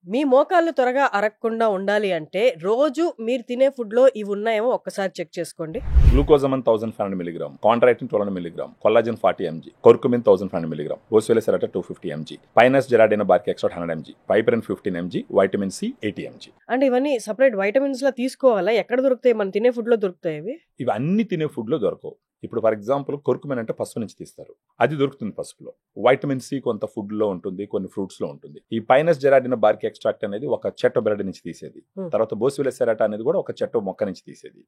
మీ మోకాళ్ళు త్వరగా అరగకుండా ఉండాలి అంటే రోజు మీరు తినే ఫుడ్‌లో ఇవి ఉన్నాయేమో ఒక్కసారి చెక్ చేసుకోండి. గ్లూకోజమన్ 1500 mg, కాంట్రాక్టిన్ 1200 mg, collagen 40 mg, curcumin 1500 mg, boswellia serrata 250 mg, pinus gerardiana bark extract 100 mg, piperine 15 mg, vitamin C 80 mg. అంటే ఇవన్నీ సెపరేట్ వైటమిన్స్‌లా తీసుకోవాలా? ఎక్కడ దొరుకుతాయి? మనం తినే ఫుడ్‌లో దొరుకుతాయా ఇవి? ఇవి అన్ని తినే ఫుడ్లో దొరకవు. ఇప్పుడు ఫర్ ఎగ్జాంపుల్ కొర్కుమిన్ అంటే పసుపు నుంచి తీస్తారు, అది దొరుకుతుంది పసుపులో. వైటమిన్ సి కొంత ఫుడ్లో ఉంటుంది, కొన్ని ఫ్రూట్స్లో ఉంటుంది. ఈ పైనస్ జెరాడినా బార్కి ఎక్స్ట్రాక్ట్ అనేది ఒక చెట్టు బెరడు నుంచి తీసేది. తర్వాత బోస్వెలిసెరాటా అనేది కూడా ఒక చెట్టు మొక్క నుంచి తీసేది.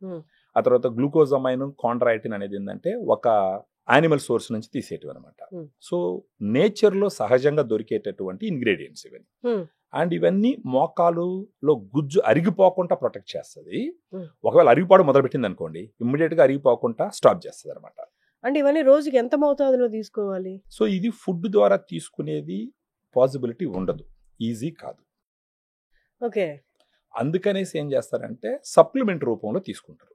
ఆ తర్వాత గ్లూకోజమైన్ కాంట్రాక్టిన్ అనేది ఏంటంటే ఒక యానిమల్ సోర్స్ నుంచి తీసేటివి అనమాట. సో నేచర్లో సహజంగా దొరికేటటువంటి ఇంగ్రీడియంట్స్ ఇవన్నీ. అండ్ ఇవన్నీ మోకాలులో గుజ్జు అరిగిపోకుండా ప్రొటెక్ట్ చేస్తుంది. ఒకవేళ అరిగిపోవడం మొదలుపెట్టింది అనుకోండి, ఇమ్మీడియట్ గా అరిగిపోకుండా స్టాప్ చేస్తుంది అనమాట. అంటే ఇవన్నీ రోజుకి ఎంత మోతాదులో తీసుకోవాలి? సో ఇది ఫుడ్ ద్వారా తీసుకునేది పాసిబిలిటీ ఉండదు, ఈజీ కాదు. ఓకే. అందుకనేసి ఏం చేస్తారంటే సప్లిమెంట్ రూపంలో తీసుకుంటారు.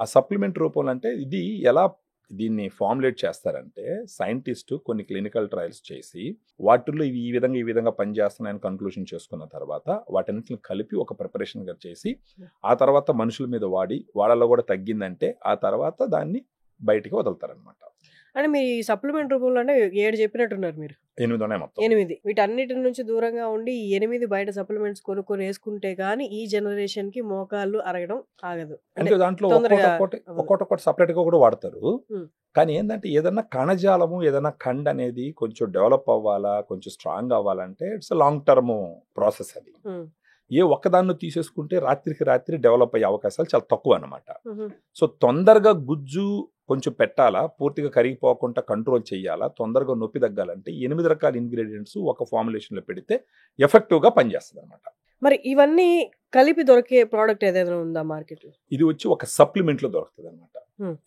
ఆ సప్లిమెంట్ రూపంలో అంటే ఇది ఎలా దీన్ని ఫార్ములేట్ చేస్తారంటే సైంటిస్టు కొన్ని క్లినికల్ ట్రయల్స్ చేసి వాటిల్లో ఇవి ఈ విధంగా పనిచేస్తున్నాయని కన్క్లూషన్ చేసుకున్న తర్వాత వాటన్నిటిని కలిపి ఒక ప్రిపరేషన్గా చేసి ఆ తర్వాత మనుషుల మీద వాడి వాళ్ళలో కూడా తగ్గిందంటే ఆ తర్వాత దాన్ని బయటికి వదులుతారనమాట. అంటే మీ సప్లిమెంట్ రూపంలో అంటే 7 చెప్పినట్టున్నారు మీరు. 8 ఉన్నాయి మొత్తం. 8 వీటన్నిటి నుంచి దూరంగా ఉండి ఈ 8 బయట సప్లిమెంట్స్ కొనుక్కొని వేసుకుంటే గానీ ఈ జనరేషన్ కి మోకాళ్ళు అరగడం ఆగదు. అంటే దాంట్లో ఒక్కొక్కటి సపరేట్ గా కూడా వాడతారు. కానీ ఏంటంటే ఏదన్నా కణజాలము ఏదన్నా కండ్ అనేది కొంచెం డెవలప్ అవ్వాలా, కొంచెం స్ట్రాంగ్ అవ్వాలంటే ఇట్స్ లాంగ్ టర్మ్ ప్రాసెస్. అది ఏ ఒక్కదాన్ని తీసేసుకుంటే రాత్రికి రాత్రి డెవలప్ అయ్యే అవకాశాలు చాలా తక్కువ అన్నమాట. సో తొందరగా గుజ్జు కొంచెం పెట్టాలా, పూర్తిగా కరిగిపోకుండా కంట్రోల్ చేయాలా, తొందరగా నొప్పి తగ్గాలంటే 8 రకాల ఇంగ్రీడియంట్స్ ఒక ఫార్ములేషన్లో పెడితే ఎఫెక్టివ్గా పనిచేస్తుంది అనమాట. మరి ఇవన్నీ కలిపి దొరికే ప్రోడక్ట్ ఏదైనా ఉందా మార్కెట్లో? ఇది వచ్చి ఒక సప్లిమెంట్లో దొరుకుతుంది అనమాట.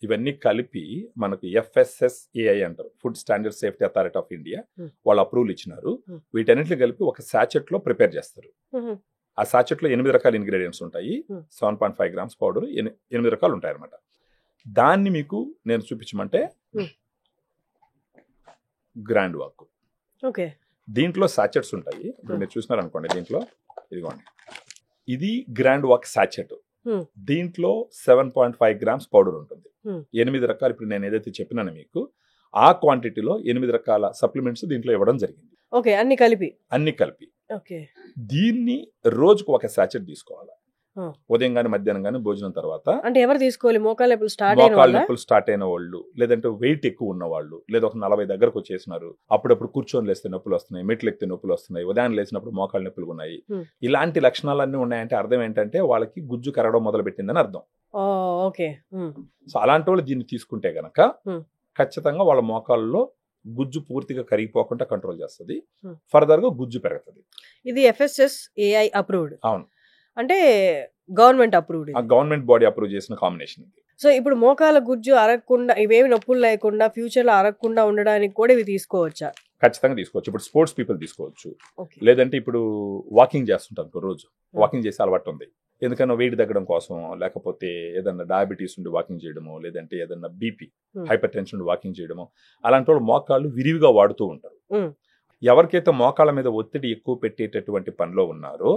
ఇవన్నీ కలిపి మనకు FSSAI అంటారు, food standard safety authority of India, వాళ్ళు అప్రూవల్ ఇచ్చినారు. వీటన్నిటిని కలిపి ఒక సాచెట్లో ప్రిపేర్ చేస్తారు. ఆ సాచెట్లో 8 రకాల ఇంగ్రీడియంట్స్ ఉంటాయి. 7.5 grams పౌడర్, 8 రకాలు ఉంటాయి అనమాట. దాన్ని మీకు నేను చూపించమంటే గ్రాండ్ వాక్. ఓకే. దీంట్లో సాచెట్స్ ఉంటాయి. ఇప్పుడు మీరు చూసినారు అనుకోండి, దీంట్లో ఇదిగోండి, ఇది గ్రాండ్ వాక్ సాచెట్. దీంట్లో 7.5 grams పౌడర్ ఉంటుంది. 8 రకాలు ఇప్పుడు నేను ఏదైతే చెప్పినానో మీకు ఆ క్వాంటిటీలో 8 రకాల సప్లిమెంట్స్ దీంట్లో ఇవ్వడం జరిగింది. ఓకే. అన్ని కలిపి. ఓకే. దీన్ని రోజుకు ఒక సాచెట్ తీసుకోవాలి. ఉదయం కానీ మధ్యాహ్నం కానీ భోజనం తర్వాత. అంటే ఎవరు తీసుకోవాలి? మోకాళ్ళ నొప్పులు స్టార్ట్ అయిన వాళ్ళు, లేదంటే వెయిట్ ఎక్కువ ఉన్న వాళ్ళు, లేదా ఒక 40 దగ్గరకు వచ్చేసినారు, అప్పుడప్పుడు కూర్చొని లేస్తే నొప్పులు వస్తున్నాయి, మెట్లు ఎక్కితే నొప్పులు వస్తున్నాయి, ఉదయం లేచినప్పుడు మోకాళ్ళ నొప్పులు ఉన్నాయి, ఇలాంటి లక్షణాలన్నీ ఉన్నాయంటే అర్థం ఏంటంటే వాళ్ళకి గుజ్జు కరగడం మొదలు పెట్టిందని అర్థం. ఓకే. సో అలాంటి వాళ్ళు దీన్ని తీసుకుంటే గనక ఖచ్చితంగా వాళ్ళ మోకాళ్ళలో గుజ్జు పూర్తిగా కరిగిపోకుండా కంట్రోల్ చేస్తుంది, ఫర్దర్ గా గుజ్జు పెరుగుతుంది. ఇది FSSAI అప్రూవ్డ్. అవును, అంటే government approved. Government body approve చేసిన కాంబినేషన్. సో ఇప్పుడు మోకాల గుజ్జు అరగకుండా, ఇవేమి నొప్పులు లేకుండా ఫ్యూచర్ లో అరగకుండా ఉండడానికి కూడా ఇవి తీసుకోవచ్చా? ఖచ్చితంగా తీసుకోవచ్చు. ఇప్పుడు స్పోర్ట్స్ పీపుల్ తీసుకోవచ్చు, లేదంటే ఇప్పుడు వాకింగ్ చేస్తుంటారు, రోజు వాకింగ్ చేసే అలవాటు ఉంది, ఎందుకన్నా వెయిట్ తగ్గడం కోసం, లేకపోతే ఏదన్నా డయాబెటీస్ ఉండి వాకింగ్ చేయడము, లేదంటే ఏదన్నా బీపీ హైపర్ టెన్షన్ ఉండి వాకింగ్ చేయడము, అలాంటి వాళ్ళు మోకాళ్ళు విరివిగా వాడుతూ ఉంటారు. ఎవరికైతే మోకాళ్ళ మీద ఒత్తిడి ఎక్కువ పెట్టేటటువంటి పనిలో ఉన్నారో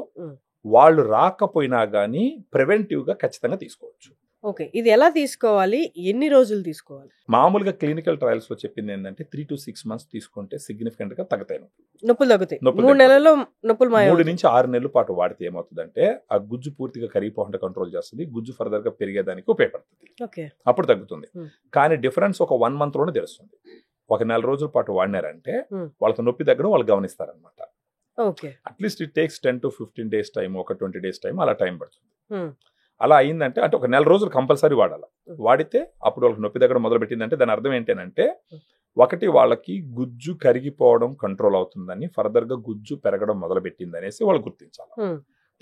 వాళ్ళు రాకపోయినా గానీ ప్రివెంటివ్ గా ఖచ్చితంగా తీసుకోవచ్చు. ఓకే. ఇది ఎలా తీసుకోవాలి, ఎన్ని రోజులు తీసుకోవాలి? మామూలుగా క్లినికల్ ట్రయల్స్ లో చెప్పింది ఏంటంటే 3 to 6 months తీసుకుంటే సిగ్నిఫికెంట్ గా తగ్గుతాయి నొప్పులు. 3 నెలల్లో నొప్పులు 3 నుంచి 6 నెలల పాటు వాడితే ఏమవుతుందంటే ఆ గుజ్జు పూర్తిగా కరిగిపోకుండా కంట్రోల్ చేస్తుంది, గుజ్జు ఫర్దర్ గా పెరిగేదానికి ఉపయోగపడుతుంది, అప్పుడు తగ్గుతుంది. కానీ డిఫరెన్స్ ఒక 1 month లోనే తెలుస్తుంది. ఒక 4 రోజుల పాటు వాడినారంటే వాళ్ళతో నొప్పి తగ్గడం వాళ్ళు గమనిస్తారనమాట. At least it takes 10 to 15 days time, ఒక 20 days టైం, అలా టైం పడుతుంది. అలా అయిందంటే అంటే ఒక 4 రోజులు కంపల్సరీ వాడాలి. వాడితే అప్పుడు వాళ్ళకి నొప్పి దగ్గర మొదలు పెట్టిందంటే దాని అర్థం ఏంటంటే ఒకటి వాళ్ళకి గుజ్జు కరిగిపోవడం కంట్రోల్ అవుతుందని, ఫర్దర్ గా గుజ్జు పెరగడం మొదలు పెట్టింది అనేసి వాళ్ళు గుర్తించాలి.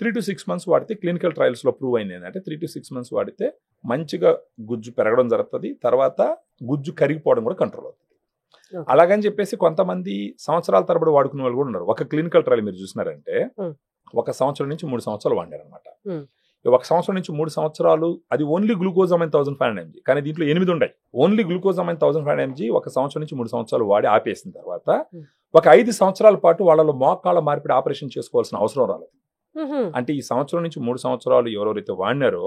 3 to 6 months వాడితే క్లినికల్ ట్రయల్స్ లో ప్రూవ్ అయింది ఏంటంటే 3 to 6 months వాడితే మంచిగా గుజ్జు పెరగడం జరుగుతుంది, తర్వాత గుజ్జు కరిగిపోవడం కూడా కంట్రోల్ అవుతుంది. అలాగని చెప్పేసి కొంతమంది సంవత్సరాల తరబడి వాడుకునే వాళ్ళు కూడా ఉన్నారు. ఒక క్లినికల్ ట్రయల్ మీరు చూసినారంటే 1 సంవత్సరం నుంచి 3 సంవత్సరాలు వాడారు అనమాట. 1 సంవత్సరం నుంచి 3 సంవత్సరాలు అది ఓన్లీ గ్లూకోజమైన్ 1500 mg, కానీ దీంట్లో 8 ఉన్నాయి. ఓన్లీ గ్లూకోజమైన్ 1500 mg 1 సంవత్సరం నుంచి 3 సంవత్సరాలు వాడి ఆపేసిన తర్వాత ఒక 5 సంవత్సరాల పాటు వాళ్ళలో మోకాళ్ళ మార్పిడి ఆపరేషన్ చేసుకోవాల్సిన అవసరం రాలేదు. అంటే ఈ సంవత్సరం నుంచి 3 సంవత్సరాలు ఎవరెవరైతే వాడినారో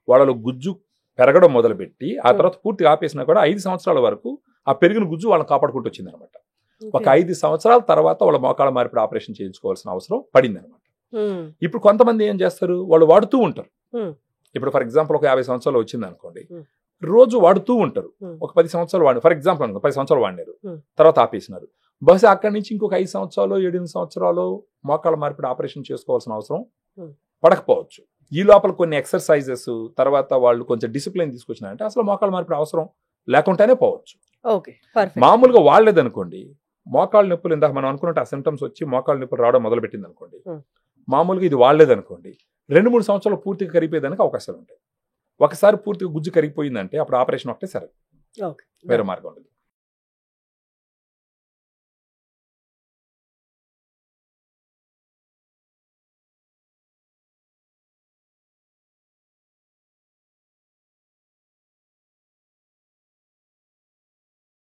వాళ్ళలో గుజ్జు పెరగడం మొదలుపెట్టి ఆ తర్వాత పూర్తిగా ఆపేసినా కూడా 5 సంవత్సరాల వరకు ఆ పెరిగిన గుజ్జు వాళ్ళని కాపాడుకుంటూ వచ్చింది అనమాట. ఒక 5 సంవత్సరాల తర్వాత వాళ్ళ మోకాళ్ళ మార్పిడి ఆపరేషన్ చేయించుకోవాల్సిన అవసరం పడింది అనమాట. ఇప్పుడు కొంతమంది ఏం చేస్తారు, వాళ్ళు వాడుతూ ఉంటారు. ఇప్పుడు ఫర్ ఎగ్జాంపుల్ ఒక 50 సంవత్సరాలు వచ్చింది అనుకోండి, రోజు వాడుతూ ఉంటారు. ఒక 10 సంవత్సరాలు వాడి, ఫర్ ఎగ్జాంపుల్ అనుకో 10 సంవత్సరాలు వాడినారు, తర్వాత ఆపేసినారు. బహుశా అక్కడి నుంచి ఇంకొక 5 సంవత్సరాలు 7 సంవత్సరాలు మోకాళ్ళ మార్పిడి ఆపరేషన్ చేసుకోవాల్సిన అవసరం పడకపోవచ్చు. ఈ లోపల కొన్ని ఎక్సర్సైజెస్ తర్వాత వాళ్ళు కొంచెం డిసిప్లిన్ తీసుకొచ్చినారంటే అసలు మోకాళ్ళ మార్పిడి అవసరం లేకుండానే పోవచ్చు. మామూలుగా వాడలేదనుకోండి, మోకాళ్ళ నొప్పులు ఇందాక మనం అనుకున్నట్టు ఆ సింటమ్స్ వచ్చి మోకాళ్ళ నొప్పులు రావడం మొదలు పెట్టింది అనుకోండి, మామూలుగా ఇది వాడలేదనుకోండి 2-3 సంవత్సరాలు పూర్తిగా కరిగిపోయేదానికి అవకాశాలు ఉంటాయి. ఒకసారి పూర్తిగా గుజ్జు కరిగిపోయిందంటే అప్పుడు ఆపరేషన్ ఒకటే సరే, వేరే మార్గం ఉండదు.